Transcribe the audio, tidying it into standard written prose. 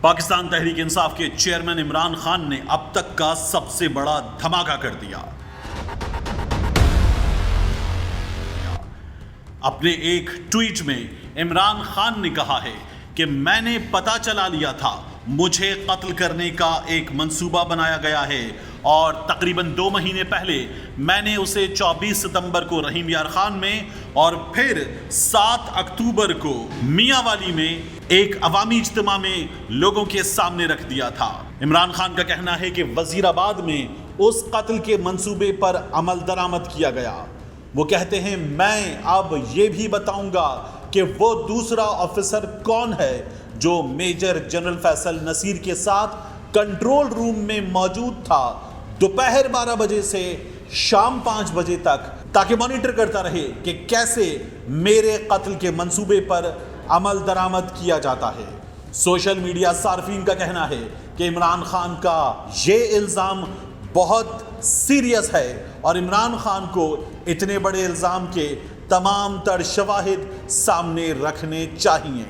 پاکستان تحریک انصاف کے چیئرمین عمران خان نے اب تک کا سب سے بڑا دھماکہ کر دیا۔ اپنے ایک ٹویٹ میں عمران خان نے کہا ہے کہ میں نے پتہ چلا لیا تھا، مجھے قتل کرنے کا ایک منصوبہ بنایا گیا ہے اور تقریباً 2 مہینے پہلے میں نے اسے 24 ستمبر کو رحیم یار خان میں اور پھر 7 اکتوبر کو میاں والی میں ایک عوامی اجتماع میں لوگوں کے سامنے رکھ دیا تھا۔ عمران خان کا کہنا ہے کہ وزیر آباد میں اس قتل کے منصوبے پر عمل درآمد کیا گیا۔ وہ کہتے ہیں میں اب یہ بھی بتاؤں گا کہ وہ دوسرا آفیسر کون ہے جو میجر جنرل فیصل نصیر کے ساتھ کنٹرول روم میں موجود تھا دوپہر 12 بجے سے شام 5 بجے تک، تاکہ مانیٹر کرتا رہے کہ کیسے میرے قتل کے منصوبے پر عمل درآمد کیا جاتا ہے۔ سوشل میڈیا صارفین کا کہنا ہے کہ عمران خان کا یہ الزام بہت سیریس ہے اور عمران خان کو اتنے بڑے الزام کے تمام تر شواہد سامنے رکھنے چاہیے۔